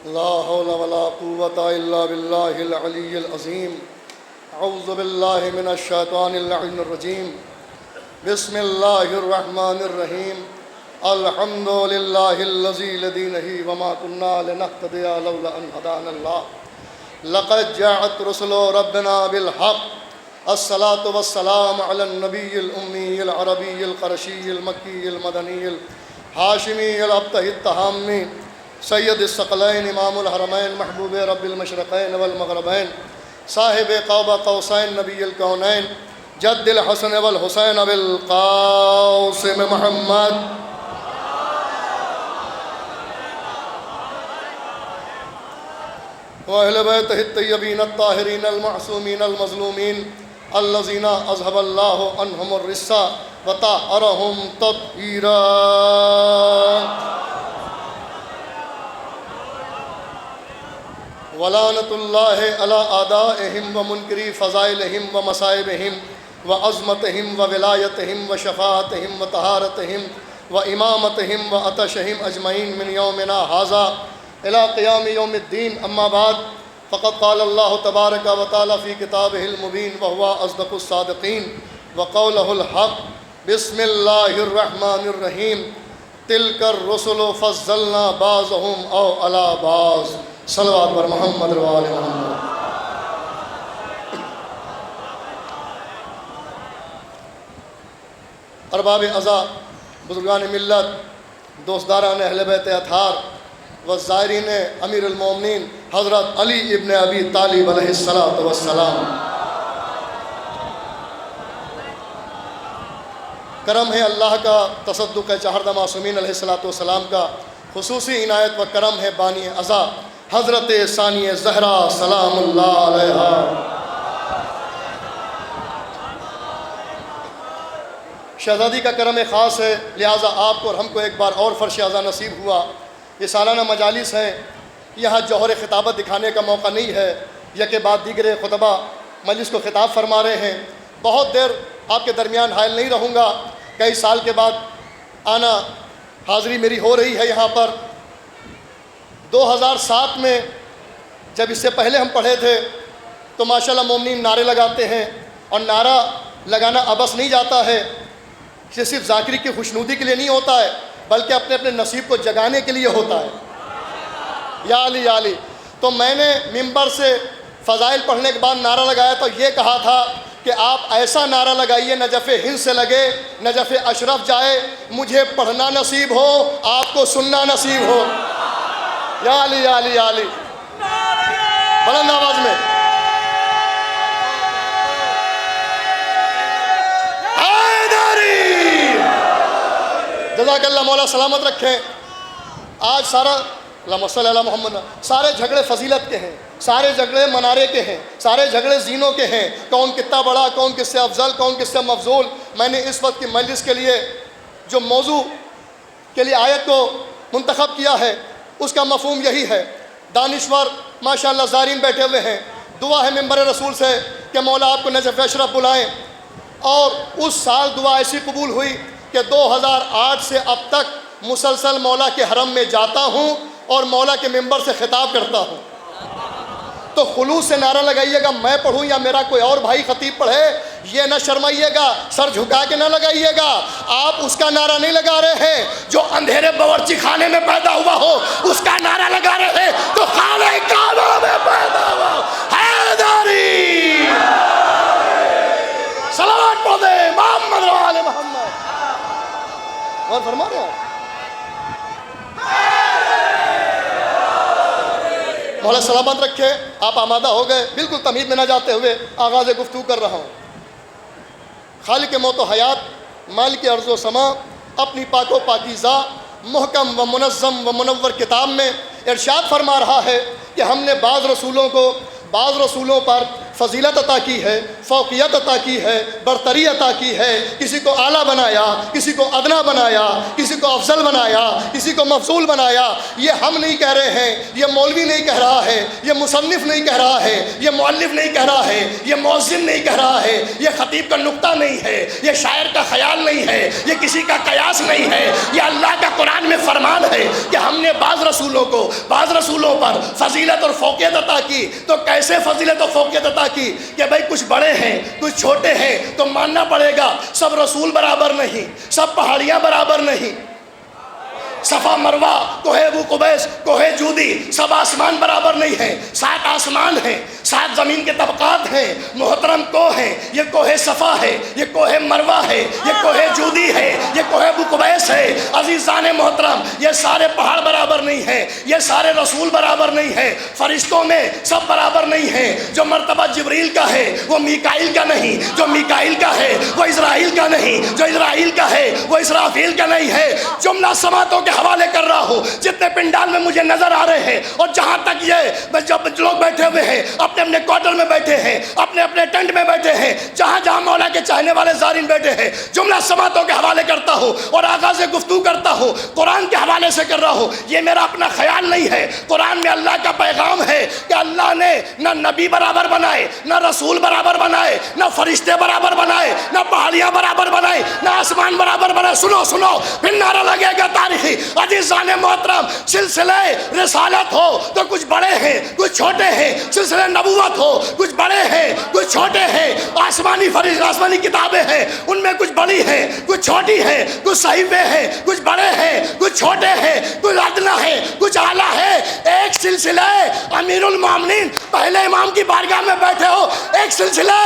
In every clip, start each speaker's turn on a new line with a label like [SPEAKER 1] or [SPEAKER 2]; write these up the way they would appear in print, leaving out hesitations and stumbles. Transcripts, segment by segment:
[SPEAKER 1] لا حول ولا قوة إلا بالله العلي العظيم. أعوذ بالله من الشيطان اللعين الرجيم. بسم الله الرحمن الرحيم. الحمد لله الذي لدينه وما كنا لنهتدي لولا أن هدانا الله. لقد جاءت رسل ربنا بالحق. الصلاة والسلام على النبي الأمي العربي القرشي المكي المدني الهاشمي الأبتهي التهامي سید الثقلین امام الحرمین محبوب رب المشرقین والمغربین صاحب قاب قوسین نبی الکونین جد الحسن والحسین بالقاسم محمد وأهل بیتہ الطیبین الطاہرین المعصومین المظلومین الذین اذهب اللہ عنہم الرجس وطہرہم تطہیرا. ولعنت اللہ علی اعدائہم ومنکری فضائلہم ومصائبہم وعظمتہم وولایتہم وشفاعتہم وطہارتہم وامامتہم وعطشہم اجمعین من یومنا ھذا الی قیام یوم الدین. اما بعد فقد قال اللہ تبارک و تعالی فی کتابہ المبین وہو اصدق الصادقین وقولہ الحق. بسم اللہ الرحمن الرحیم. تلک الرسل فضلنا بعضهم او علی بعض. صلوات پر محمد و آل محمد. ارباب عزا، بزرگان ملت، دوستداران اہل بیت اطہار و زائرین امیر المومنین حضرت علی ابن ابی طالب علیہ السلام، کرم ہے اللہ کا، تصدق ہے چہردہ معصومین علیہ السلام کا، خصوصی عنایت و کرم ہے بانی عزا حضرت ثانی زہرا سلام اللہ علیہا. شہزادی کا کرم خاص ہے، لہٰذا آپ کو اور ہم کو ایک بار اور فرش عزا نصیب ہوا. یہ سالانہ مجالس ہیں، یہاں جوہر خطابت دکھانے کا موقع نہیں ہے، یکے بعد دیگر خطبہ مجلس کو خطاب فرما رہے ہیں. بہت دیر آپ کے درمیان حائل نہیں رہوں گا، کئی سال کے بعد آنا حاضری میری ہو رہی ہے یہاں پر. 2007 میں جب اس سے پہلے ہم پڑھے تھے تو ماشاءاللہ مومنین نعرے لگاتے ہیں، اور نعرہ لگانا ابس نہیں جاتا ہے، یہ صرف ذاکری کی خوشنودی کے لیے نہیں ہوتا ہے بلکہ اپنے اپنے نصیب کو جگانے کے لیے ہوتا ہے. یا علی یا علی. تو میں نے ممبر سے فضائل پڑھنے کے بعد نعرہ لگایا تو یہ کہا تھا کہ آپ ایسا نعرہ لگائیے نجف ہند سے لگے، نجف اشرف جائے، مجھے پڑھنا نصیب ہو، آپ کو سننا نصیب ہو. یا علی یا علی یا علی. بلند آواز میں حیدری. جزاک اللہ، مولا سلامت رکھیں. آج سارا اللہم صلی علی محمد، سارے جھگڑے فضیلت کے ہیں، سارے جھگڑے منارے کے ہیں، سارے جھگڑے زینوں کے ہیں. کون کتنا بڑا، کون کس سے افضل، کون کس سے مفضول. میں نے اس وقت کی مجلس کے لیے جو موضوع کے لیے آیت کو منتخب کیا ہے اس کا مفہوم یہی ہے. دانشور ماشاءاللہ زائرین بیٹھے ہوئے ہیں، دعا ہے ممبر رسول سے کہ مولا آپ کو نجف اشرف بلائیں. اور اس سال دعا ایسی قبول ہوئی کہ 2008 سے اب تک مسلسل مولا کے حرم میں جاتا ہوں اور مولا کے ممبر سے خطاب کرتا ہوں. تو خلوص سے نعرہ لگائیے گا، میں پڑھوں یا میرا کوئی اور بھائی خطیب پڑھے، یہ نہ شرمائیے گا، سر جھکا کے نہ لگائیے گا. آپ اس کا نعرہ نہیں لگا رہے ہیں جو اندھیرے باورچی خانے میں پیدا ہوا ہو، اس کا نعرہ لگا رہے ہیں تو خانہ کعبہ میں پیدا ہوا. حیدری صلوات پڑھ دے محمد و آل محمد. اور فرما رہے ہیں مولا سلامت رکھے. آپ آمادہ ہو گئے، بالکل تمہید میں نہ جاتے ہوئے آغاز گفتگو کر رہا ہوں. خالق موت و حیات، مالک ارض و سما، اپنی پاک و پاکیزہ محکم و منظم و منور کتاب میں ارشاد فرما رہا ہے کہ ہم نے بعض رسولوں پر فضیلت عطا کی ہے، فوقیت عطا کی ہے، برتری عطا کی ہے، کسی کو اعلیٰ بنایا، کسی کو ادنا بنایا، کسی کو افضل بنایا، کسی کو مفضول بنایا۔ یہ ہم نہیں کہہ رہے ہیں، یہ مولوی نہیں کہہ رہا ہے، یہ مصنف نہیں کہہ رہا ہے، یہ مؤلف نہیں کہہ رہا ہے، یہ مؤذن نہیں کہہ رہا ہے، یہ خطیب کا نکتہ نہیں ہے، یہ شاعر کا خیال نہیں ہے، یہ کسی کا قیاس نہیں ہے، یہ اللہ کا قرآن میں فرمان ہے کہ ہم نے بعض رسولوں پر فضیلت اور فوقیت عطا کی۔ تو کیسے فضیلت اور فوقیت عطا کی کہ بھئی کچھ بڑے ہیں کچھ چھوٹے ہیں، تو ماننا پڑے گا سب رسول برابر نہیں، سب پہاڑیاں برابر نہیں، صفا مروہ، کوہ ابو قبیس، کوہ جودی، سب آسمان برابر نہیں ہیں، 7 آسمان ہیں، 7 زمین کے طبقات ہیں، محترم کوہ ہیں، یہ کوہ صفا ہے، یہ کوہ مروہ ہے، یہ کوہ جودی ہے، یہ کوہ ابو قبیس ہے۔ عزیزان محترم، یہ سارے پہاڑ برابر نہیں ہیں، یہ سارے رسول برابر نہیں ہیں، فرشتوں میں سب برابر نہیں ہیں، جو مرتبہ جبریل کا ہے وہ میکائیل کا نہیں، جو میکائیل کا ہے وہ اسرائیل کا نہیں، جو اسرائیل کا ہے وہ اسرافیل کا نہیں ہے۔ جملہ سماعتوں کے حوالے کر رہا ہوں، جتنے پنڈال میں مجھے نظر آ رہے ہیں، اور جہاں تک یہ جب لوگ بیٹھے ہوئے ہیں، اپنے اپنے کوارٹر میں بیٹھے ہیں، اپنے اپنے ٹینٹ میں بیٹھے ہیں، جہاں جہاں مولا کے چاہنے والے زائرین بیٹھے ہیں، جملہ سماعتوں کے حوالے کرتا ہوں اور آغاز گفتگو کرتا ہوں، قرآن کے حوالے سے کر رہا ہوں۔ یہ میرا اپنا خیال نہیں ہے، قرآن میں اللہ کا پیغام ہے کہ اللہ نے نہ نبی برابر بنائے، نہ رسول برابر بنائے، نہ فرشتے برابر بنائے، نہ پہاڑیاں برابر بنائے، نہ آسمان برابر بنائے۔ سنو سنو، پھر نعرہ لگے گا تاریخی۔ عزیزان محترم، سلسلہ رسالت ہو تو کچھ بڑے ہیں کچھ چھوٹے ہیں، سلسلہ نبوت ہو کچھ بڑے ہیں کچھ چھوٹے ہیں، آسمانی کتابیں ہیں، ان میں کچھ بڑی ہیں کچھ چھوٹی ہیں، کچھ صحیفے ہیں کچھ بڑے ہیں کچھ چھوٹے ہیں، کچھ ادنا ہے کچھ اعلیٰ ہے۔ ایک سلسلہ امیر المومنین پہلے امام کی بارگاہ میں بیٹھے ہو، ایک سلسلہ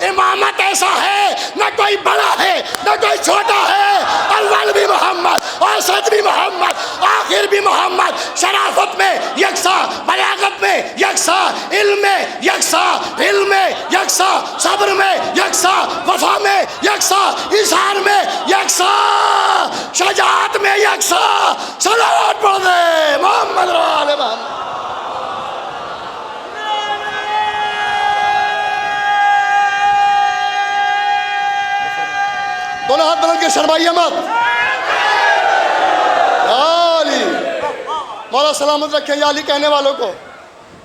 [SPEAKER 1] امامت ایسا ہے، نہ کوئی بڑا ہے نہ کوئی چھوٹا ہے، اول بھی محمد، اوسط بھی محمد، آخر بھی محمد، شرافت میں یکساں، بلاغت میں یکساں، علم میں یکساں، علم میں یکساں، صبر میں یکساں، وفا میں یکساں، اظہار میں یکساں، شجاعت میں یکساں۔ صلوات پڑھ دے محمد آل محمد۔ دونوں ہاتھ بلند کے شرمائیے مت۔ یا علی، مولا سلامت رکھیں یا علی کہنے والوں کو۔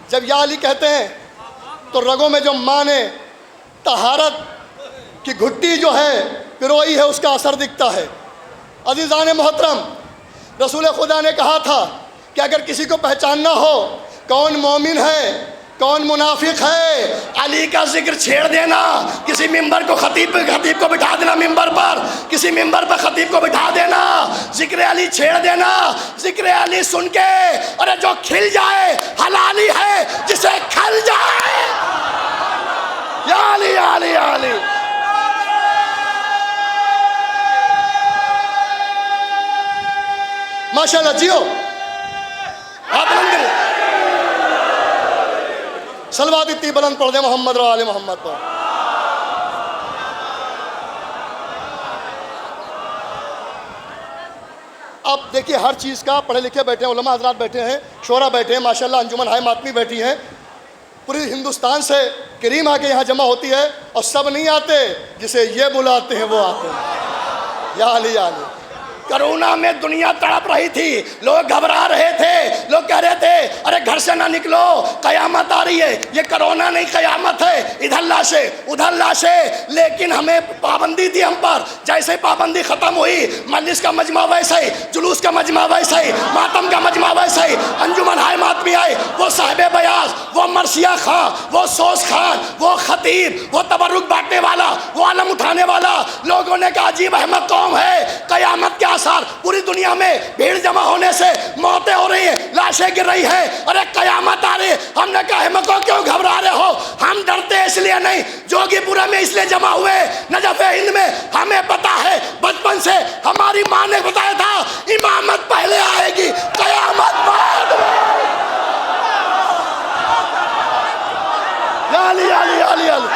[SPEAKER 1] جب یا علی کہتے ہیں تو رگوں میں جو مانے طہارت کی گھٹی جو ہے پروئی ہے، اس کا اثر دکھتا ہے۔ عزیزان محترم، رسول خدا نے کہا تھا کہ اگر کسی کو پہچاننا ہو کون مومن ہے کون منافق ہے، علی کا ذکر چھیڑ دینا، کسی ممبر کو خطیب کو بٹھا دینا، ممبر پر کسی ممبر پر خطیب کو بٹھا دینا، ذکر علی چھیڑ دینا، ذکر علی سن کے ارے جو کھل جائے حلالی ہے، جسے کھل جائے یا علی یا علی یا علی۔ ماشاءاللہ جیو، ہاتھ بلند کریں، صلوات اتنی بلند پڑھ دیں محمد و آل محمد پر۔ اب دیکھیے ہر چیز کا پڑھے لکھے بیٹھے ہیں، علماء حضرات بیٹھے ہیں، شورا بیٹھے ہیں، ماشاءاللہ انجمن ہائے ماتمی بیٹھی ہیں، پوری ہندوستان سے کریم آ کے یہاں جمع ہوتی ہے، اور سب نہیں آتے، جسے یہ بلاتے ہیں وہ آتے ہیں۔ یا علی یا علی۔ کرونا میں دنیا تڑپ رہی تھی، لوگ گھبرا رہے تھے، لوگ کہہ رہے تھے ارے گھر سے نہ نکلو قیامت آ رہی ہے۔ یہ کرونا نہیں قیامت ہے، ادھر لاشیں ادھر لاشیں، لیکن ہمیں پابندی تھی ہم پر۔ جیسے پابندی ختم ہوئی، مجلس کا مجمع ویسا ہی، جلوس کا مجمع ویسا ہی، ماتم کا مجمع ویسا ہی، انجمن ہائے ماتمی آئے، وہ صاحب بیاض، وہ مرثیہ خان، وہ سوس خان، وہ خطیب، وہ تبرک بانٹنے والا، وہ علم اٹھانے والا، لوگوں نے کہا عجیب احمد قوم ہے، قیامت کے آثار پوری دنیا میں بھیڑ جمع ہونے سے موتیں ہو رہی ہیں، لاشیں گر رہی ہیں، ارے قیامت آ رہی ہے۔ ہم نے کہا احمقوں کیوں گھبرا رہے ہو؟ ہم ڈرتے اس لیے نہیں، جوگی پورہ میں اس لیے جمع ہوئے، نجف ہند میں ہمیں پتا ہے، بچپن سے ہماری ماں نے بتایا تھا امامت پہلے آئے گی قیامت بعد میں۔ یا علی یا علی یا علی یا علی،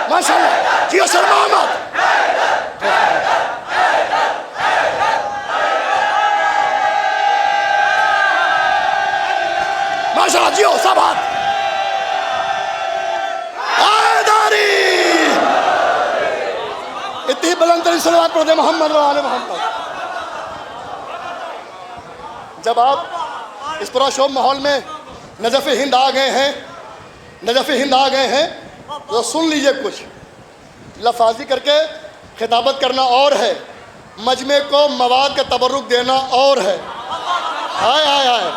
[SPEAKER 1] ماشاءاللہ جیو سر محمد۔ ماشاءاللہ جیو سب ہاتھ۔ اتنی بلند ترین صلوات پڑھ دیں محمد و آل محمد۔ جب آپ اس پراشوب ماحول میں نجف ہند آ گئے ہیں، نجف ہند آ گئے ہیں، تو سن لیجئے کچھ لفاظی کر کے خطابت کرنا اور ہے، مجمع کو مواد کا تبرک دینا اور ہے۔ ہائے ہائے ہائے،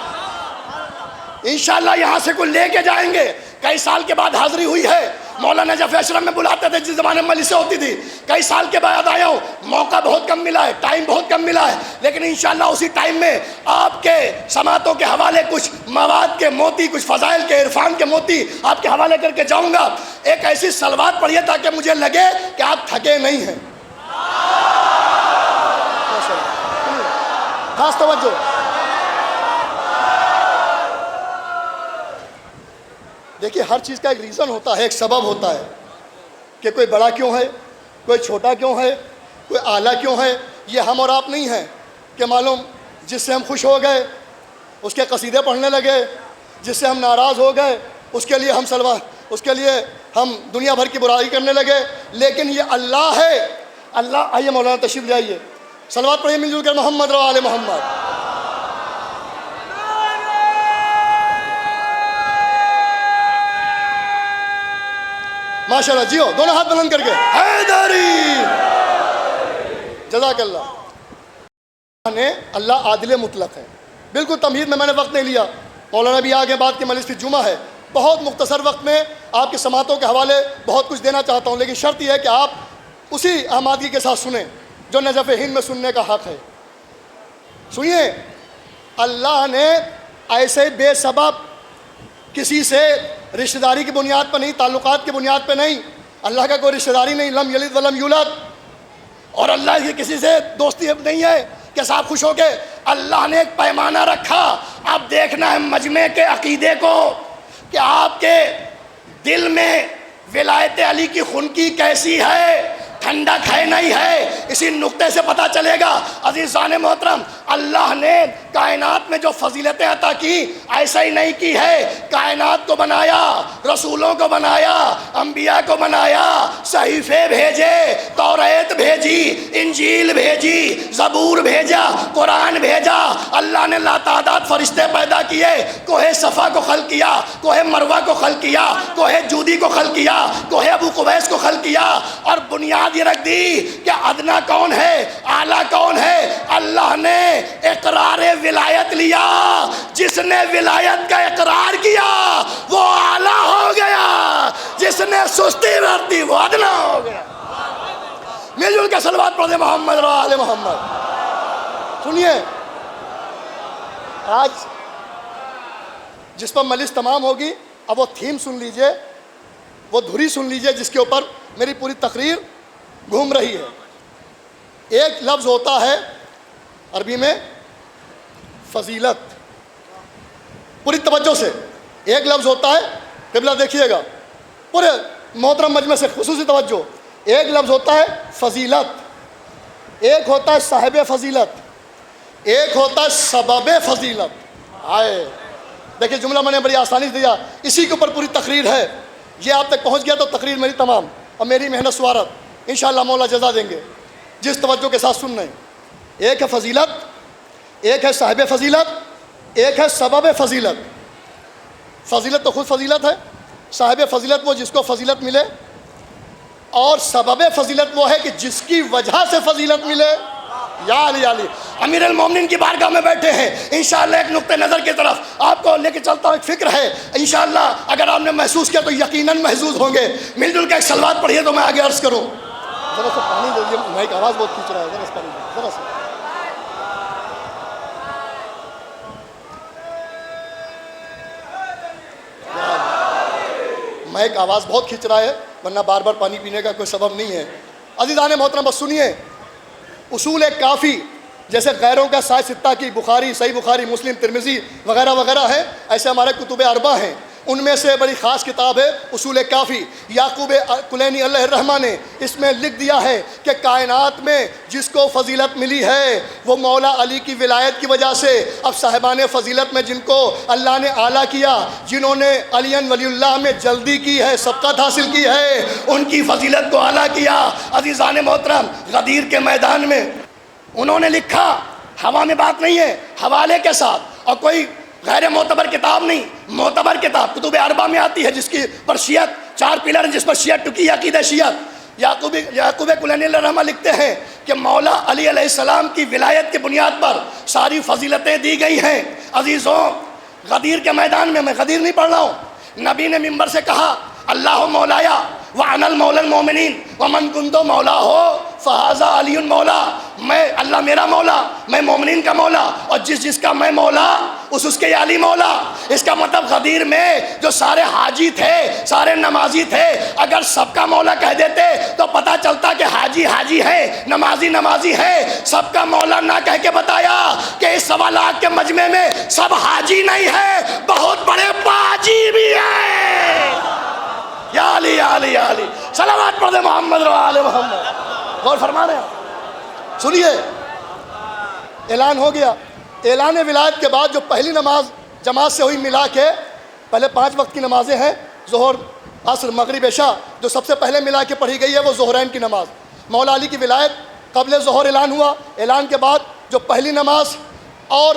[SPEAKER 1] انشاءاللہ یہاں سے کوئی لے کے جائیں گے۔ کئی سال کے بعد حاضری ہوئی ہے، مولانا جعفر اشرف میں بلاتے تھے جس زمانے میں مجلسیں ہوتی تھی، کئی سال کے بعد آیا ہوں، موقع بہت کم ملا ہے، ٹائم بہت کم ملا ہے، لیکن انشاءاللہ اسی ٹائم میں آپ کے سماعتوں کے حوالے کچھ مواد کے موتی، کچھ فضائل کے عرفان کے موتی آپ کے حوالے کر کے جاؤں گا۔ ایک ایسی صلوات پڑھیے تاکہ مجھے لگے کہ آپ تھکے نہیں ہیں۔ خاص توجہ، دیکھیے ہر چیز کا ایک ریزن ہوتا ہے، ایک سبب ہوتا ہے کہ کوئی بڑا کیوں ہے، کوئی چھوٹا کیوں ہے، کوئی اعلیٰ کیوں ہے۔ یہ ہم اور آپ نہیں ہیں کہ معلوم جس سے ہم خوش ہو گئے اس کے قصیدے پڑھنے لگے، جس سے ہم ناراض ہو گئے اس کے لیے ہم دنیا بھر کی برائی کرنے لگے، لیکن یہ اللہ ہے۔ اللہ، آئیے مولانا تشریف لے آئیے، صلوات پڑھیے مل جل کر محمد و آل محمد۔ ماشاءاللہ، جیو، دونوں ہاتھ بلند کر کے حیدری، جزاک اللہ۔ اللہ عادل مطلق ہے، بالکل تمہید میں نے وقت نہیں لیا، مولانا بھی آگے بات کی مجلس جمعہ ہے، بہت مختصر وقت میں آپ کی سماعتوں کے حوالے بہت کچھ دینا چاہتا ہوں، لیکن شرط یہ ہے کہ آپ اسی احمادی کے ساتھ سنیں جو نجف ہند میں سننے کا حق ہے۔ سنیے، اللہ نے ایسے بے سبب کسی سے رشتہ داری کی بنیاد پر نہیں، تعلقات کی بنیاد پہ نہیں، اللہ کا کوئی رشتہ داری نہیں، لم یلد ولم یولد، اور اللہ کی کسی سے دوستی نہیں ہے کہ صاحب خوش ہو کے۔ اللہ نے ایک پیمانہ رکھا، اب دیکھنا ہے مجمع کے عقیدے کو کہ آپ کے دل میں ولایت علی کی خنکی کیسی ہے، ٹھنڈک ہے نہیں ہے، اسی نقطے سے پتہ چلے گا۔ عزیزان محترم، اللہ نے کائنات میں جو فضیلتیں عطا کی ایسا ہی نہیں کی ہے، کائنات کو بنایا، رسولوں کو بنایا، انبیاء کو بنایا، صحیفے بھیجے، توریت بھیجی، انجیل بھیجی، زبور بھیجا، قرآن بھیجا، اللہ نے لاتعداد فرشتے پیدا کیے، کوہ صفا کو خلق کیا، کوہ مروہ کو خلق کیا، کوہ جودی کو خلق کیا، کوہ ابو قبیس کو خلق کیا، اور بنیاد یہ رکھ دی کہ ادنا کون ہے، اعلیٰ کون ہے۔ اللہ نے اقرار ولایت لیا، جس نے ولایت کا اقرار کیا وہ اعلیٰ ہو گیا، جس نے سستی برتی وہ ادنا ہو گیا۔ مل جل کے صلوات پڑھ دیں محمد و آل محمد۔ سنیے، آج جس پر مجلس تمام ہوگی، اب وہ تھیم سن لیجئے، وہ دھری سن لیجئے جس کے اوپر میری پوری تقریر گھوم رہی ہے۔ ایک لفظ ہوتا ہے عربی میں فضیلت، پوری توجہ سے ایک لفظ ہوتا ہے، قبلہ دیکھیے گا، پورے محترم مجمع سے خصوصی توجہ، ایک لفظ ہوتا ہے فضیلت، ایک ہوتا ہے صاحب فضیلت، ایک ہوتا ہے سبب فضیلت۔ آئے دیکھیں جملہ میں نے بڑی آسانی سے دیا، اسی کے اوپر پوری تقریر ہے، یہ آپ تک پہنچ گیا تو تقریر میری تمام، اور میری محنت سوارت انشاءاللہ مولا جزا دیں گے جس توجہ کے ساتھ سن رہے ہیں۔ ایک ہے فضیلت، ایک ہے صاحب فضیلت، ایک ہے سبب فضیلت۔ فضیلت تو خود فضیلت ہے، صاحب فضیلت وہ جس کو فضیلت ملے، اور سبب فضیلت وہ ہے کہ جس کی وجہ سے فضیلت ملے۔ یا علی علی، امیر المومنین کی بارگاہ میں بیٹھے ہیں، انشاءاللہ ایک نقطہ نظر کی طرف آپ کو لے کے چلتا ہوں، ایک فکر ہے، انشاءاللہ اگر آپ نے محسوس کیا تو یقیناً محظوظ ہوں گے۔ مل جل کے ایک صلوات پڑھیے تو میں آگے عرض کروں۔ ذرا سا پانی دے دیجیے، مائک آواز بہت کھینچ رہا ہے، ذرا سا پانی دے، ذرا سا۔ مائک آواز بہت کھینچ رہا ہے، ورنہ بار بار پانی پینے کا کوئی سبب نہیں ہے۔ عزیزان محترم بس سنیے، اصول کافی جیسے غیروں کا سائے ستہ کی بخاری، صحیح بخاری، مسلم، ترمذی وغیرہ وغیرہ ہے، ایسے ہمارے کتب اربع ہیں۔ ان میں سے بڑی خاص کتاب ہے اصول کافی، یعقوب کلینی علیہ الرحمہ نے اس میں لکھ دیا ہے کہ کائنات میں جس کو فضیلت ملی ہے وہ مولا علی کی ولایت کی وجہ سے۔ اب صاحبان فضیلت میں جن کو اللہ نے اعلیٰ کیا، جنہوں نے علی ولی اللہ میں جلدی کی ہے، سبقت حاصل کی ہے، ان کی فضیلت کو اعلیٰ کیا۔ عزیزان محترم، غدیر کے میدان میں انہوں نے لکھا، ہوا میں بات نہیں ہے، حوالے کے ساتھ، اور کوئی غیر معتبر کتاب نہیں، معتبر کتاب کتب اربعہ میں آتی ہے، جس کی پر شیعت 4 پلر ہیں، جس پر شیعت ٹکی عقیدہ شیعت۔ یعقوب کلینی علیہ الرحمہ لکھتے ہیں کہ مولا علی علیہ السلام کی ولایت کی بنیاد پر ساری فضیلتیں دی گئی ہیں۔ عزیزوں، غدیر کے میدان میں غدیر نہیں پڑھ رہا ہوں، نبی نے ممبر سے کہا، اللہ مولایا وَأَنَا الْمَوْلَى الْمُؤْمِنِينَ وَمَنْ كُنْتُ مَوْلَاهُ فَهَذَا عَلِيٌّ مَوْلَى، میں اللہ میرا مولا، میں مومنین کا مولا، اور جس کا میں مولا اس کے علی مولا۔ اس کا مطلب غدیر میں جو سارے حاجی تھے، سارے نمازی تھے، اگر سب کا مولا کہہ دیتے تو پتہ چلتا کہ حاجی حاجی ہے، نمازی نمازی ہے۔ سب کا مولا نہ کہہ کے بتایا کہ اس 1.25 لاکھ کے مجمع میں سب حاجی نہیں ہے، بہت بڑے باجی بھی ہیں۔ یا علی یا علی یا علی، صلوات پڑھ دے محمد و آل محمد۔ غور فرما رہے ہیں؟ سنیے، اعلان ہو گیا۔ اعلان ولایت کے بعد جو پہلی نماز جماعت سے ہوئی ملا کے، پہلے 5 وقت کی نمازیں ہیں، ظہر عصر مغرب عشاء، جو سب سے پہلے ملا کے پڑھی گئی ہے وہ ظہرین کی نماز۔ مولا علی کی ولایت قبل ظہر اعلان ہوا، اعلان کے بعد جو پہلی نماز، اور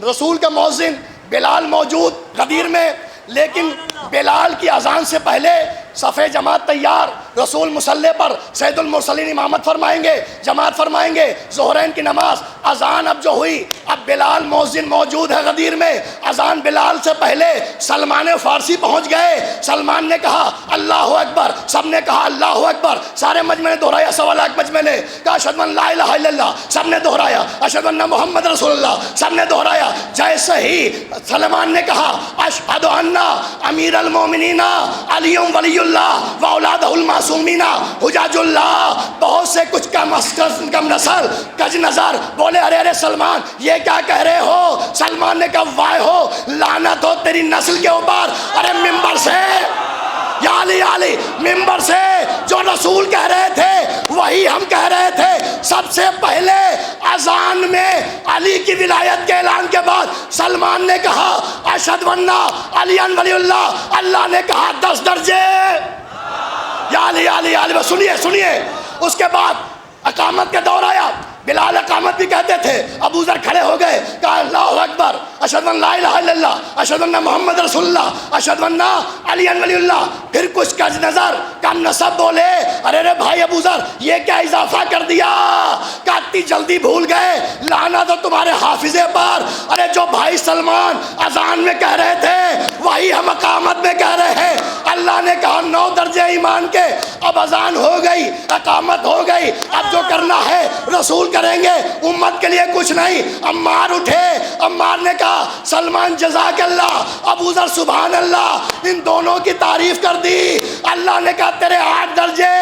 [SPEAKER 1] رسول کا مؤذن بلال موجود غدیر میں، لیکن بلال کی اذان سے پہلے صفِ جماعت تیار، رسول مصلی پر سید المرسلین امامت فرمائیں گے، جماعت فرمائیں گے، ظہرین کی نماز۔ اذان اب جو ہوئی، اب بلال مؤذن موجود ہے غدیر میں، اذان بلال سے پہلے سلمان فارسی پہنچ گئے۔ سلمان نے کہا اللہ اکبر، سب نے کہا اللہ اکبر، سارے مجمع نے دہرایا، 1.25 لاکھ مجمع نے کہا اشہد ان لا الہ الا اللہ، سب نے دہرایا، اشہد ان محمد رسول اللہ، سب نے دہرایا۔ جیسے ہی سلمان نے کہا اشہد ان امیر المومنین علی ولی اللہ و اولادہ المعصومین حجاج اللہ، بہت سے کچھ کم نسل کج نظر بولے ارے ارے سلمان یہ کیا کہہ رہے ہو؟ سلمان نے کہا وائے ہو، لعنت ہو تیری نسل کے اوپر۔ ارے ممبر سے یا علی علی، ممبر سے جو رسول کہہ رہے تھے وہی ہم کہہ رہے تھے۔ سب سے پہلے اذان میں علی کی ولایت کے اعلان کے بعد سلمان نے کہا اشہد ان علی ولی اللہ، اللہ نے کہا 10 درجے یا علی علی علی۔ سنیے سنیے، اس کے بعد اقامت کا دور آیا، بلال اقامت بھی کہتے تھے، ابو ذر کھڑے ہو گئے، کہا اللہ اکبر، اشہد ان لا الہ الا اللہ، اشہد ان محمد رسول اللہ، اشہد ان علی ولی اللہ۔ پھر کچھ کج نظر کم نسب بولے ارے رے بھائی ابو ذر یہ کیا اضافہ کر دیا، کتنی جلدی بھول گئے، لعنت ہو تمہارے حافظے پر۔ ارے جو بھائی سلمان اذان میں کہہ رہے تھے وہی ہم اقامت میں کہہ رہے ہیں۔ اللہ نے کہا 9 درجے ایمان کے، اب اذان ہو گئی، اقامت ہو گئی، اب جو کرنا ہے رسول کریں گے، امت کے لیے کچھ نہیں۔ عمار اٹھے، عمار نے کہا سلمان جزاک اللہ، ابو ذر سبحان اللہ، ان دونوں کی تعریف کر دی۔ اللہ نے کہا تیرے 8 درجے،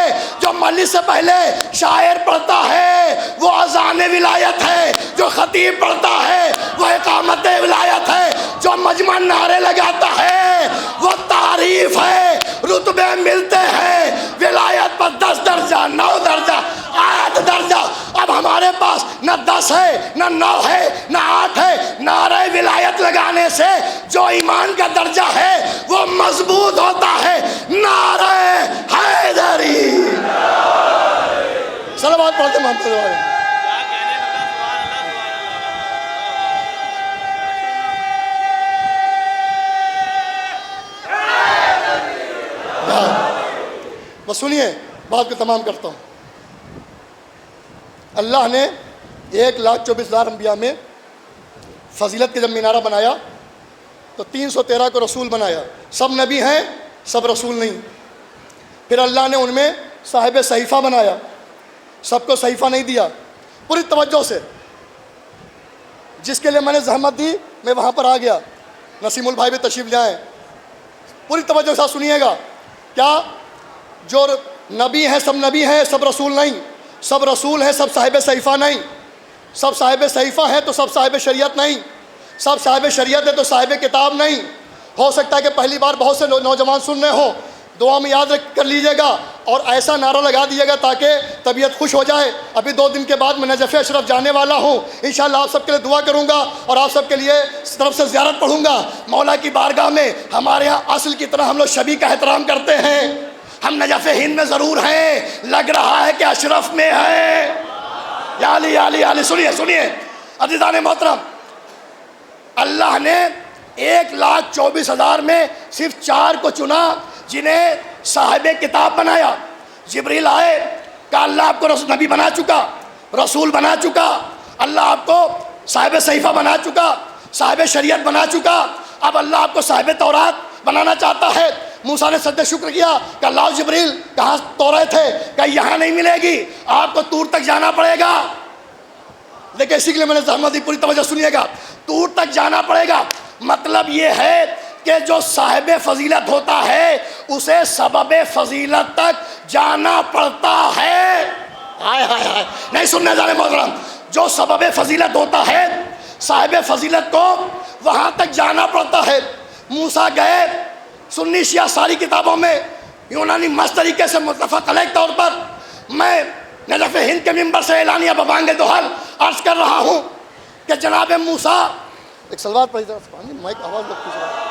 [SPEAKER 1] جو مجلس سے پہلے شاعر پڑھتا ہے وہ اذان ولایت ہے، جو خطیب پڑھتا ہے وہ اقامت ولایت ہے، جو مجمع نعرے لگاتا ہے وہ تعریف ہے، رتبے ملتے ہیں۔ ولایت پر 10 درجہ، 9 درجہ، 8 درجہ۔ اب ہمارے پاس نہ 10 ہے، نہ 9 ہے، نہ 8 ہے۔ نعرہ ولایت لگانے سے جو ایمان کا درجہ ہے وہ مضبوط ہوتا ہے۔ نعرہ حیدری، صلوات پڑھتے محمد والے۔ بس سنیے، بات کو تمام کرتا ہوں۔ اللہ نے 1,24,000 انبیاء میں فضیلت کے جب مینارہ بنایا تو 313 کو رسول بنایا۔ سب نبی ہیں، سب رسول نہیں۔ پھر اللہ نے ان میں صاحب صحیفہ بنایا، سب کو صحیفہ نہیں دیا۔ پوری توجہ سے، جس کے لیے میں نے زحمت دی میں وہاں پر آ گیا، نسیم البھائی بھی تشریف لے آئے۔ پوری توجہ سے سنیے گا، کیا جو نبی ہیں سب نبی ہیں، سب رسول نہیں۔ سب رسول ہیں، سب صاحب صحیفہ نہیں۔ سب صاحب صحیفہ ہیں تو سب صاحب شریعت نہیں۔ سب صاحب شریعت ہے تو صاحب کتاب نہیں۔ ہو سکتا ہے کہ پہلی بار بہت سے نوجوان سن رہے ہوں، دعا میں یاد کر لیجیے گا اور ایسا نعرہ لگا دیجیے گا تاکہ طبیعت خوش ہو جائے۔ ابھی 2 دن کے بعد میں نجف اشرف جانے والا ہوں، انشاءاللہ آپ سب کے لیے دعا کروں گا اور آپ سب کے لیے طرف سے زیارت پڑھوں گا۔ مولا کی بارگاہ میں ہمارے ہاں اصل کی طرح ہم لوگ شبی کا احترام کرتے ہیں۔ ہم نجف ہند میں ضرور ہیں، لگ رہا ہے کہ اشرف میں ہے۔ یا علی یا علی یا علی، سنیے عزیزان محترم، اللہ نے 1,24,000 میں صرف 4 کو چنا جنہیں صاحب کتاب بنایا۔ جبریل آئے، کہا اللہ آپ کو نبی بنا چکا، رسول بنا چکا، اللہ آپ کو صاحب صحیفہ بنا چکا، صاحب شریعت بنا چکا، اب اللہ آپ کو صاحب تورات بنانا چاہتا ہے۔ موسیٰ نے سجدہ شکر کیا کہ اللہ جبریل کہاں تورات ہے؟ کہ یہاں نہیں ملے گی، آپ کو طور تک جانا پڑے گا۔ لیکن اسی کے لیے میں نے زحمت دی، پوری توجہ سنیے گا، طور تک جانا پڑے گا۔ مطلب یہ ہے کہ جو صاحب فضیلت ہوتا ہے اسے سبب فضیلت تک جانا پڑتا ہے۔ ہائے ہائے ہائے، نہیں سننے جانے محترم، جو سبب فضیلت ہوتا ہے صاحب فضیلت کو وہاں تک جانا پڑتا ہے۔ موسیٰ گئے، سنی شیعہ ساری کتابوں میں یونانی مست طریقے سے متفق علیہ طور پر، میں نجف ہند کے منبر سے اعلانیہ ببانگ دوحل عرض کر رہا ہوں کہ جناب موسیٰ، ایک سلوات پڑھی ذرا، مائک آواز لوگ کھینچ رہا ہے۔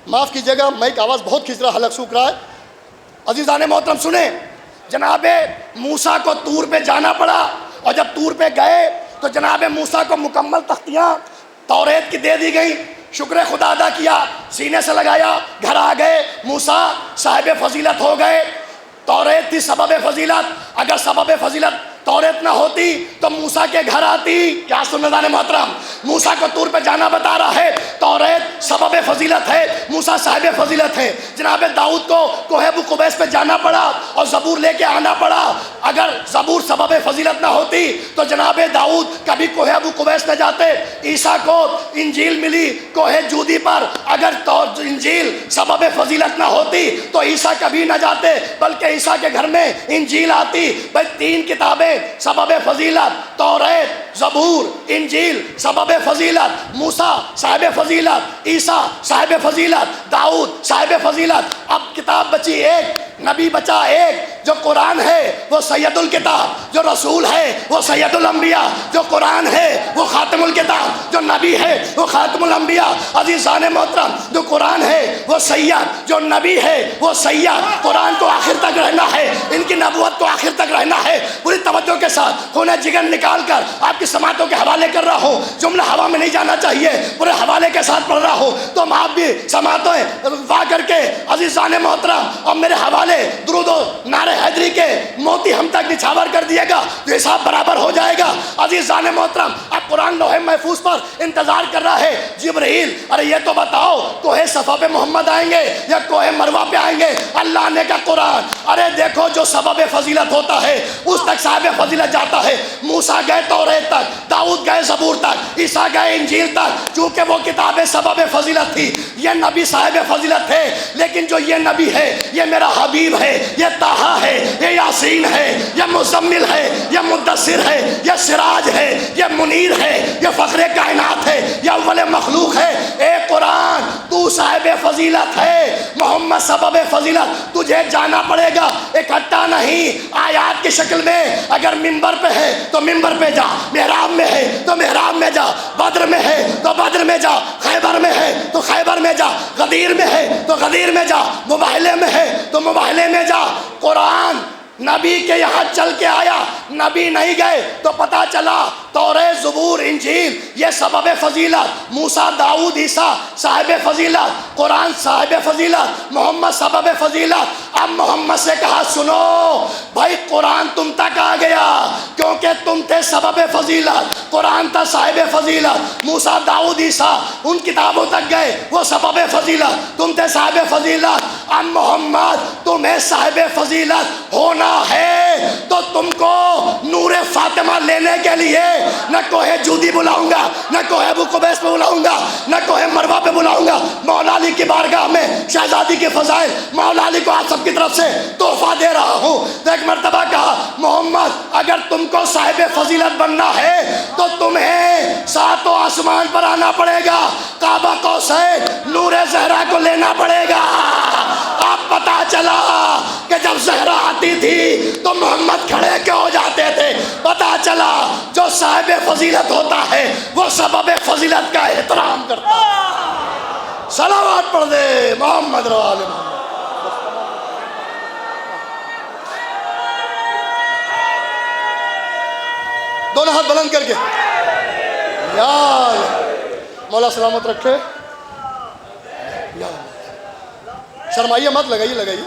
[SPEAKER 1] معاف کیجیے گا، مائک آواز بہت کھینچ رہا، حلق سوکھ رہا ہے۔ عزیزان محترم سنیں، جناب موسیٰ کو طور پہ جانا پڑا، اور جب طور پہ گئے تو جناب موسیٰ کو مکمل تختیاں توریت کی دے دی گئی۔ شکر خدا ادا کیا، سینے سے لگایا، گھر آ گئے، موسیٰ صاحب فضیلت ہو گئے۔ توریت تھی سبب فضیلت، اگر سبب فضیلت توریت نہ ہوتی تو موسیٰ کے گھر آتی۔ کیا سننے محترم، موسیٰ کو طور پہ جانا بتا رہا ہے، توریت سبب فضیلت ہے، موسیٰ صاحب فضیلت ہے۔ جناب داؤد کو کوہ ابو قبیس پہ جانا پڑا اور زبور لے کے آنا پڑا، اگر زبور سبب فضیلت نہ ہوتی تو جناب داؤد کبھی کوہ ابو قبیس نہ جاتے۔ عیسیٰ کو انجیل ملی کوہ جودی پر، اگر انجیل سبب فضیلت نہ ہوتی تو عیسیٰ کبھی نہ جاتے، بلکہ عیسیٰ کے گھر میں انجیل آتی۔ بھائی 3 کتابیں سبب فضیلت، توریت، زبور، انجیل سبب فضیلت، موسیٰ صاحب فضیلت، عیسیٰ صاحب فضیلت، داؤد صاحب فضیلت۔ اب کتاب بچی ایک، نبی بچا ایک، جو قرآن ہے وہ سید الکتاب، جو رسول ہے وہ سید الانبیاء، جو قرآن ہے وہ خاتم الکتاب، جو نبی ہے وہ خاتم الانبیاء۔ عزیزان محترم، جو قرآن ہے وہ سید، جو نبی ہے وہ سید۔ قرآن کو آخر تک رہنا ہے، ان کی نبوت کو آخر تک رہنا ہے۔ پوری توجہ کے ساتھ خون جگر نکال کر آپ کی سماعتوں کے حوالے کر رہا ہوں، جملہ ہوا میں نہیں جانا چاہیے، پورے حوالے کے ساتھ پڑھ رہا ہوں، تو آپ بھی سماعتیں وا کر کے عزیزان محترم اور میرے حوالے درود و نعرہ حیدری کے موتی ہم تک نچھاور کر دیے گا تو حساب برابر ہو جائے گا۔ عزیزان محترم، اب قرآن لوح محفوظ پر انتظار کر رہا ہے جبرائیل، ارے یہ تو بتاؤ کوہ صفا پہ محمد آئیں گے یا کوہ مروہ پہ آئیں گے؟ اللہ نے کہا قرآن، ارے دیکھو جو سبب فضیلت ہوتا ہے اس تک صاحب فضیلت جاتا ہے۔ موسیٰ گئے توریت تک، داؤد گئے زبور تک، عیسیٰ گئے انجیل تک، چونکہ وہ کتابیں سبب فضیلت تھی، یہ نبی صاحب فضیلت تھے۔ لیکن جو یہ نبی ہے، یہ میرا حبیب ہے، یہ طٰہٰ ہے، یہ یاسین ہے، یہ مزمل ہے، یہ مدثر ہے، یہ سراج ہے، یہ منیر ہے، یہ فخر کائنات ہے، یہ اول مخلوق ہے۔ اے قرآن، تو صاحب فضیلت ہے، محمد سبب فضیلت، تجھے جانا پڑے گا، اکٹھا نہیں، آیات کی شکل میں۔ اگر منبر پہ ہے تو منبر پہ جا، محراب میں ہے تو محراب میں جا، بدر میں ہے تو بدر میں جا، خیبر میں ہے تو خیبر میں جا، غدیر میں ہے تو غدیر میں جا، مباہلے میں ہے تو مباہلے میں جا۔ قرآن نبی کے یہاں چل کے آیا، نبی نہیں گئے تو پتا چلا توریت، زبور، انجیل یہ سبب فضیلت، موسیٰ، داؤد، عیسیٰ صاحب فضیلت، قرآن صاحب فضیلت، محمد سبب فضیلت۔ اب محمد سے کہا سنو بھائی، قرآن تم تک آ گیا کیونکہ تم تھے سبب فضیلت، قرآن تھا صاحب فضیلت، موسیٰ، داؤد، عیسیٰ ان کتابوں تک گئے وہ سبب فضیلت، تم تھے صاحب فضیلت۔ اب محمد تمہیں صاحب فضیلت ہونا ہے تو تم کو نور فاطمہ لینے کے لیے نہ کوہ جودی بلاؤں گا، نہ کوہ ابو قبیس پہ بلاؤں گا، نہ کوہ مروہ پہ بلاؤں گا، مولا علی کی بارگاہ میں شہزادی کے فضائل مولا علی کو آپ سب کی طرف سے تحفہ دے رہا ہوں۔ تو ایک مرتبہ کہا محمد اگر تم کو صاحب فضیلت بننا ہے تو تمہیں ساتوں آسمان پر آنا پڑے گا، کعبہ قوسین نور زہرا کو لینا پڑے گا۔ اب پتا چلا کہ جب زہرا آتی تھی تو محمد کھڑے کیوں ہو جاتے تھے، پتا چلا جو صاحب فضیلت ہوتا ہے وہ سبب فضیلت کا احترام کرتا ہے۔ صلوات پڑھ دے محمد روال محمد۔ دونوں ہاتھ بلند کر کے یا اللہ، مولا سلامت رکھے۔ یا اللہ، شرمائیے مت، لگائیے لگائیے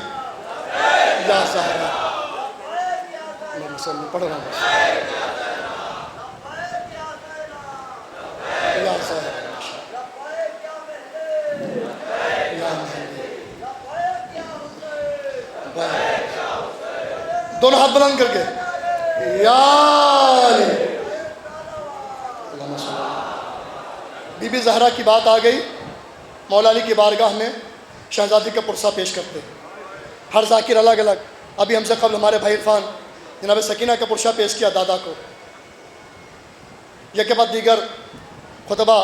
[SPEAKER 1] یا زہرا پڑھ رہا ہوں یا زہرا یا دونوں ہاتھ بلند کر کے یا علی۔ بی بی زہرا کی بات آ گئی، مولا علی کی بارگاہ میں شہزادی کا پرسہ پیش کرتے، ہر ذاکر الگ الگ۔ ابھی ہم سے قبل ہمارے بھائی عرفان جناب سکینہ کا پرسہ پیش کیا دادا کو، یہ کے بعد دیگر خطبہ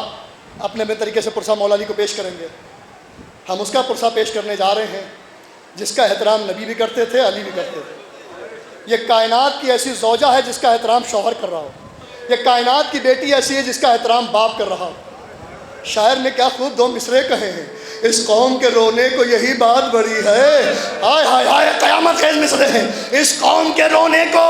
[SPEAKER 1] اپنے اپنے طریقے سے پرسہ مولا علی کو پیش کریں گے۔ ہم اس کا پرسہ پیش کرنے جا رہے ہیں جس کا احترام نبی بھی کرتے تھے، علی بھی کرتے تھے۔ یہ کائنات کی ایسی زوجہ ہے جس کا احترام شوہر کر رہا ہو، یہ کائنات کی بیٹی ایسی ہے جس کا احترام باپ کر رہا ہو۔ شاعر نے کیا خوب دو مصرے کہے ہیں، اس قوم کے رونے کو یہی بات بڑی ہے، ہائے ہائے ہائے قیامت خیز مصرے ہیں، اس قوم کے رونے کو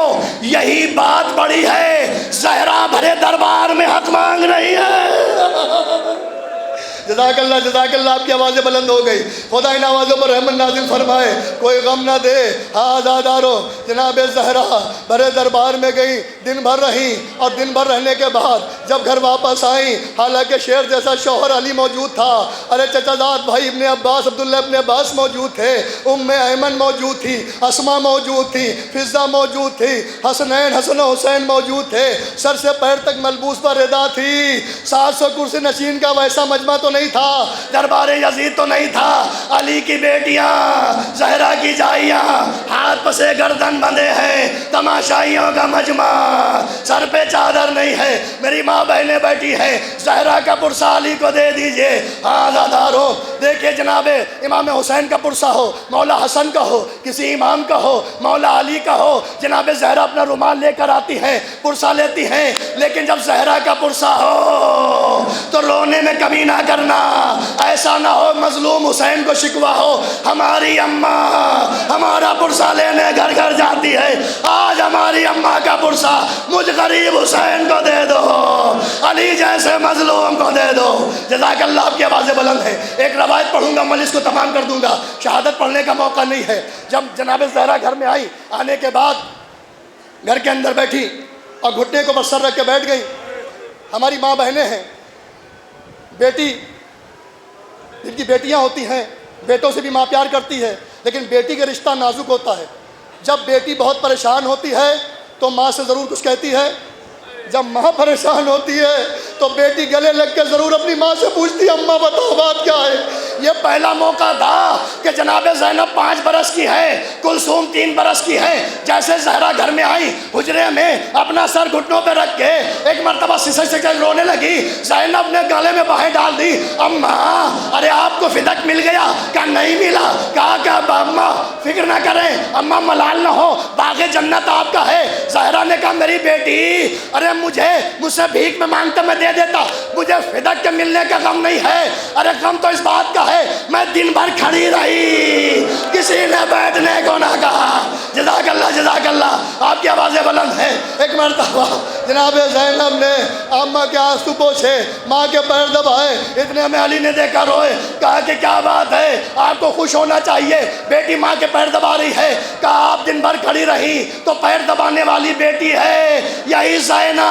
[SPEAKER 1] یہی بات بڑی ہے، زہرا بھرے دربار میں حق مانگ رہی ہے۔ جزاک اللہ، آپ کی آوازیں بلند ہو گئی، خدا ان آوازوں پر رحمت نازل فرمائے، کوئی غم نہ دے۔ ہاں آزادارو، جناب زہرا بھرے دربار میں گئی، دن بھر رہیں، اور دن بھر رہنے کے بعد جب گھر واپس آئیں، حالانکہ شیر جیسا شوہر علی موجود تھا، ارے چچا زاد بھائی ابن عباس عبداللہ ابن عباس موجود تھے، ام ایمن موجود تھی، اسما موجود تھی، فضہ موجود تھی، حسنین حسن و حسین موجود تھے، سر سے پیر تک ملبوس پر ردا تھی، 700 کرسی نشین کا ویسا مجمع تو نہیں تھا، دربار یزید تو نہیں تھا، علی کی بیٹیاں زہرا کی جائیاں ہاتھ پسے گردن بندھے ہیں، تماشائیوں کا مجمع، سر پہ چادر نہیں ہے، میری ماں بہنیں بیٹھی ہیں، زہرا کا پرسہ علی کو دے دیجئے۔ ہاں زادارو دیکھیں جناب امام حسین کا پرسہ ہو، مولا حسن کا ہو، کسی امام کا ہو، مولا علی کا ہو، جناب زہرا اپنا رومال لے کر آتی ہیں، پرسہ لیتی ہیں، لیکن جب زہرا کا پرسہ ہو تو رونے میں کمی نہ کرنا، ایسا نہ ہو مظلوم حسین کو شکوہ ہو۔ ہماری اماں ہمارا پرسہ لینے گھر گھر جاتی ہے، آج ہماری اماں کا پرسہ مجھ غریب حسین کو دے دو، علی جیسے مظلوم کو دے دو۔ جزاک اللہ، آپ کی آوازیں بلند ہیں۔ ایک روایت پڑھوں گا، مجلس کو تمام کر دوں گا، شہادت پڑھنے کا موقع نہیں ہے۔ جب جناب زہرا گھر میں آئی، آنے کے بعد گھر کے اندر بیٹھی اور گھٹنے کو پر سر رکھ کے بیٹھ گئی۔ ہماری ماں بہنیں ہیں، بیٹی جن کی بیٹیاں ہوتی ہیں بیٹوں سے بھی ماں پیار کرتی ہے، لیکن بیٹی کا رشتہ نازک ہوتا ہے۔ جب بیٹی بہت پریشان ہوتی ہے تو ماں سے ضرور کچھ کہتی ہے، جب ماں پریشان ہوتی ہے تو بیٹی گلے لگ کے ضرور اپنی ماں سے پوچھتی ہے اماں بتاؤ بات کیا ہے۔ یہ پہلا موقع تھا کہ جناب زینب 5 برس کی ہے، کلثوم 3 برس کی ہے۔ جیسے زہرا گھر میں آئی، حجرے میں اپنا سر گھٹنوں پہ رکھ کے ایک مرتبہ سسک سے رونے لگی۔ زینب نے گلے میں باہیں ڈال دی، اماں ارے آپ کو فدک مل گیا؟ کہا نہیں ملا۔ کہا کہ اماں فکر نہ کریں، اماں ملال نہ ہو، باغ جنت آپ کا ہے۔ زہرا نے کہا میری بیٹی ارے مجھ سے بھیک میں مانگتا میں دے دیتا، مجھے فدک کے ملنے کا غم نہیں ہے، ارے غم تو اس بات کا ہے میں دن بھر کھڑی رہی، کسی نے بیٹھنے کو نہ کہا۔ جزاک اللہ، آپ کی آوازیں بلند ہیں۔ ایک مرتبہ جناب زینب نے اماں کے آنسو پوچھے، ماں کے پیر دبائے، اتنے میں علی نے دیکھا روئے، کہا کہ کیا بات ہے، آپ کو خوش ہونا چاہیے، بیٹی ماں کے پیر دبا رہی ہے۔ کہا آپ دن بھر کھڑی رہی تو پیر دبانے والی بیٹی ہے، یہی زینب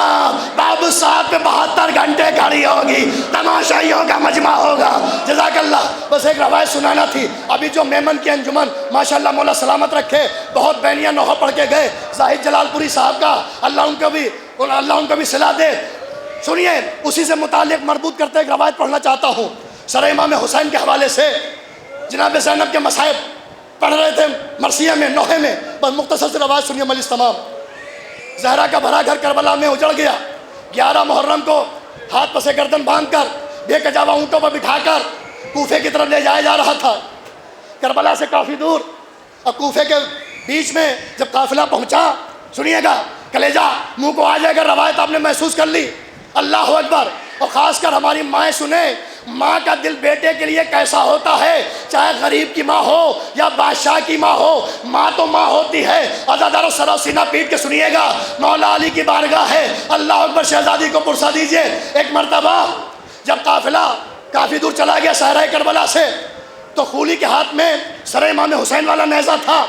[SPEAKER 1] باب ساتھ پہ 72 گھنٹے کھڑی ہوگی، تماشائیوں کا مجمع ہوگا۔ جزاک اللہ، بس ایک روایت سنانا تھی۔ ابھی جو میمن کی انجمن ماشاءاللہ مولا سلامت رکھے، بہت بینیاں نوحہ پڑھ کے گئے، زاہد جلال پوری صاحب کا، اللہ ان کو بھی صلہ دے۔ سنیے، اسی سے متعلق مربوط کرتے ایک روایت پڑھنا چاہتا ہوں۔ سر امام حسین کے حوالے سے جناب زینب کے مصائب پڑھ رہے تھے مرثیہ میں، نوحے میں، بس مختصر سے روایت سنیے مجلس تمام۔ زہرا کا بھرا گھر کربلا میں اجڑ گیا۔ 11 محرم کو ہاتھ پسے گردن باندھ کر بے کجاوا اونٹوں پر بٹھا کر کوفے کی طرف لے جایا جا رہا تھا، کربلا سے کافی دور، اور کوفے کے بیچ میں جب قافلہ پہنچا، سنیے گا، کلیجہ منہ کو آ جائے گا، روایت آپ نے محسوس کر لی، اللہ اکبر۔ اور خاص کر ہماری مائیں سنیں، ماں کا دل بیٹے کے لیے کیسا ہوتا ہے، چاہے غریب کی ماں ہو یا بادشاہ کی ماں ہو، ماں تو ماں ہوتی ہے۔ عزادارو سر و سینہ پیٹ کے سنیے گا، مولا علی کی بارگاہ ہے، اللہ اکبر۔ شہزادی کو پرسہ دیجئے۔ ایک مرتبہ جب قافلہ کافی دور چلا گیا صحرائے کربلا سے، تو خولی کے ہاتھ میں سر امام حسین والا نیزہ تھا،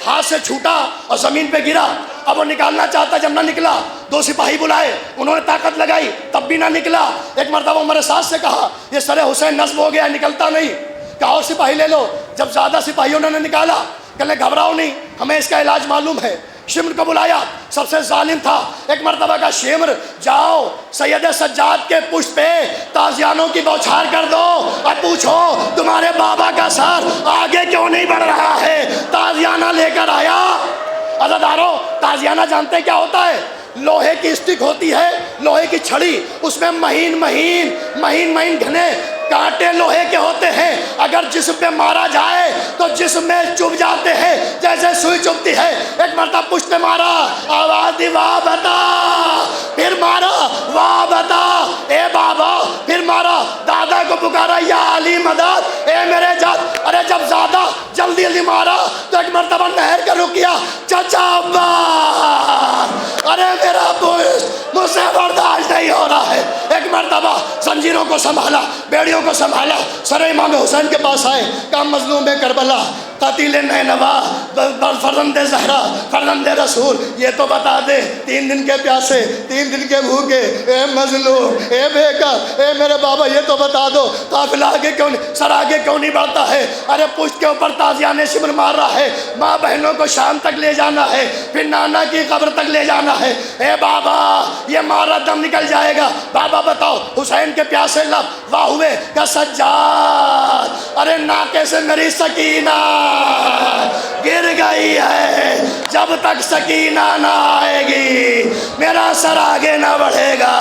[SPEAKER 1] ہاتھ سے چھوٹا اور زمین پہ گرا۔ اب وہ نکالنا چاہتا، جب نہ نکلا 2 سپاہی بلائے، انہوں نے طاقت لگائی، تب بھی نہ نکلا۔ ایک مرتبہ عمر سعد سے کہا یہ سر حسین نصب ہو گیا، نکلتا نہیں، کہا اور سپاہی لے لو۔ جب زیادہ سپاہیوں نے نکالا، کہنے گھبراؤ نہیں، ہمیں اس کا علاج معلوم ہے۔ شمر کو بلایا، سب سے ظالم تھا۔ ایک مرتبہ کا شمر، جاؤ سید سجاد کے پشت پہ تازیانوں کی بوچھار کر دو اور پوچھو تمہارے بابا کا سر آگے کیوں نہیں بڑھ رہا ہے۔ تازیانہ لے کر آیا۔ عزادارو، تازیانہ جانتے کیا ہوتا ہے؟ لوہے کی اسٹک ہوتی ہے، لوہے کی چھڑی، اس میں مہین مہین گھنے کانٹے لوہے کے ہوتے ہیں، اگر جسم پہ مارا جائے تو جسم میں چبھ جاتے ہیں جیسے سوئی چبھتی ہے۔ ایک مرتبہ پشت پہ مارا، آواز دی واہ بتا، پھر مارا واہ بتا اے بابا، پھر مارا، دادا کو پکارا یا علی مدد اے میرے جد۔ ارے جب زیادہ جلدی مارا تو ایک مرتبہ نہر کا رک کیا، چچا عباس، ارے میرا پشت مجھ سے برداشت نہیں ہو رہا ہے۔ ایک مرتبہ زنجیروں کو سنبھالا، بیڑیوں کو سنبھالا، سر امام حسین کے پاس آئے، کہا مظلوم کربلا، قاتل نینوا، فرزند زہرا، فرزند رسول، یہ تو بتا دے 3 دن کے پیاسے، 3 دن کے بھوکے، اے مظلوم، اے بے گھر، اے میرے بابا یہ تو بتا دو، قافلہ آگے کیوں نہیں، سر آگے کیوں نہیں بڑھتا ہے؟ ارے پشت کے اوپر تازیانے شمر مار رہا ہے، ماں بہنوں کو شام تک لے جانا ہے، پھر نانا کی قبر تک لے جانا ہے، اے بابا یہ مارا دم نکل جائے گا، بابا بتاؤ۔ حسین کے پیاسے لب واہ ہوئے کہ سجاد، ارے ناکے سے میری سکینہ گر گئی ہے، جب تک سکینہ نہ آئے گی میرا سر آگے نہ بڑھے گا۔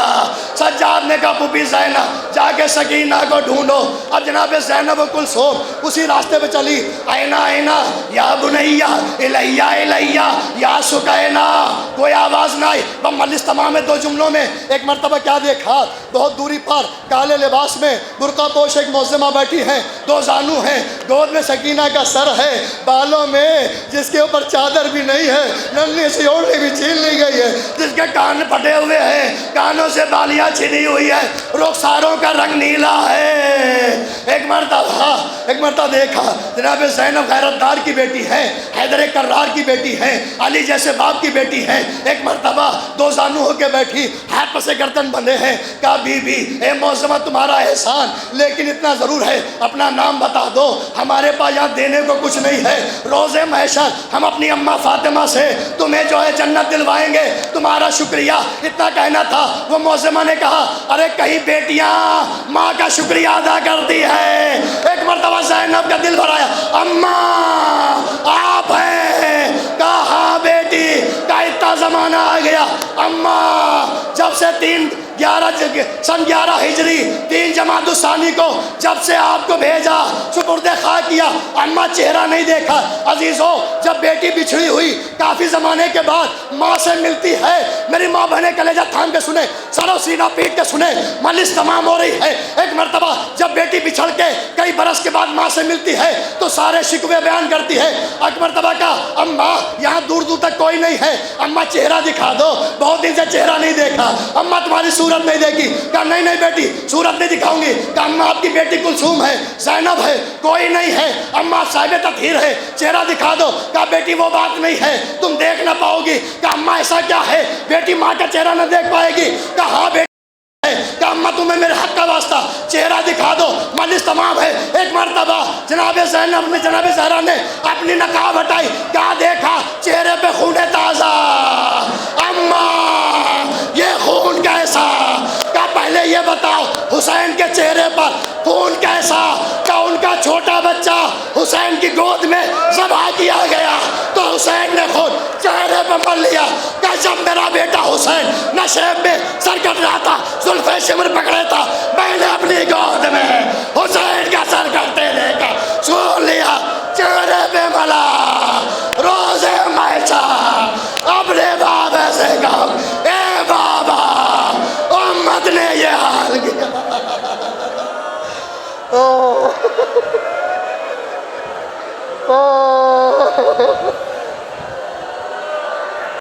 [SPEAKER 1] سجاد نے کہا پھوپھی زینب جا کے سکینہ کو ڈھونڈو۔ اب جناب زینب و کلثوم اسی راستے پہ چلی، اینا اینا یا بنیا الیہ الیہ یا سکینہ، کوئی آواز نہ آئی۔ مجلس تمام 2 جملوں میں ایک مرتبہ کیا دیکھا، بہت دوری پر کالے لباس میں برقع پوش ایک معظمہ بیٹھی ہیں، 2 زانو ہیں، گود میں سکینہ کا سر ہے، بالوں میں جس کے اوپر چادر بھی نہیں ہے، ننھی سی اوڑھنی بھی چھین لی گئی ہے، جس کے کان پھٹے ہوئے ہیں، کانوں سے بالیاں چھنی ہوئی ہے، رخساروں کا رنگ نیلا ہے۔ ایک مرتبہ دیکھا جناب زینب غیرت دار کی بیٹی ہے، حیدر کرار کی بیٹی ہے، علی جیسے باپ کی بیٹی ہے، ایک مرتبہ 2 زانو ہو کے بیٹھی، ہاتھ پسے گردن بندھے ہیں، کہا بی بی اے معظمہ تمہارا احسان، لیکن اتنا ضرور ہے اپنا نام بتا دو، ہمارے پاس یہاں دینے کو کچھ نہیں ہے، روز محشر ہم اپنی اماں فاطمہ سے تمہیں جو ہے جنت دلوائیں گے، تمہارا شکریہ، اتنا کہنا تھا۔ وہ معظمہ نے کہا ارے کہیں بیٹیاں ماں کا شکریہ ادا کرتی ہے؟ ایک مرتبہ زینب کا دل بھرایا، اماں آپ ہیں؟ کہا ہاں بیٹی، کا اتنا زمانہ آ گیا اماں، جب سے سن 11 ہجری 3 جمادی الثانی کو جب سے آپ کو بھیجا، سپرد خاک کیا، اماں چہرہ نہیں دیکھا۔ عزیزو جب بیٹی بچھڑی ہوئی کافی زمانے کے بعد ماں سے ملتی ہے، میری ماں بہنیں کلیجہ تھام کے سنیں، سر و سینہ پیٹ کے سنیں، مجلس تمام ہو رہی ہے۔ ایک مرتبہ جب بیٹی بچھڑ کے کئی برس کے بعد ماں سے ملتی ہے تو سارے شکوے بیان کرتی ہے۔ ایک مرتبہ کہا اماں یہاں دور دور تک کوئی نہیں ہے، اماں چہرہ دکھا دو، بہت دن سے چہرہ نہیں دیکھا، اماں تمہاری صورت نہیں دیکھی۔ کہا نہیں بیٹی صورت نہیں دکھاؤں گی۔ کہا اماں آپ کی بیٹی کلثوم ہے، زینب ہے، کوئی نہیں ہے، اماں صاحب تطہیر ہے، چہرہ دکھا دو۔ کہا بیٹی وہ بات نہیں ہے، تم دیکھ نہ پاؤ گی۔ کہا اماں ایسا کیا ہے بیٹی ماں کا چہرہ نہ دیکھ پائے گی؟ کہا ہاں بیٹی ہے۔ کہا اما تمہیں میرے حق کا واسطہ چہرہ دکھا دو، مجلس تمام ہے۔ ایک مرتبہ جناب زینب نے، جناب زہرا نے اپنی نقاب ہٹائی، کیا دیکھا؟ چہرے پہ خون تازہ۔ اما یہ خون کیسا؟ کیا پہلے یہ بتاؤ حسین کے چہرے پر خون کیسا؟ کیا ان کا چھوٹا بچہ حسین کی گود میں ذبح کیا گیا تو حسین نے خود چہرے پہ مل لیا؟ کہ جب میرا بیٹا حسین نشیب میں سر کٹ رہا تھا، زلف شمر پکڑے تھا، میں نے اپنی گود میں حسین کا سر کٹتے دیکھا، سن لیا، چہرے پہ ملا، روزے میچا، اپنے بابا سے کہا اے بابا امت نے یہ حال کیا۔ اوہ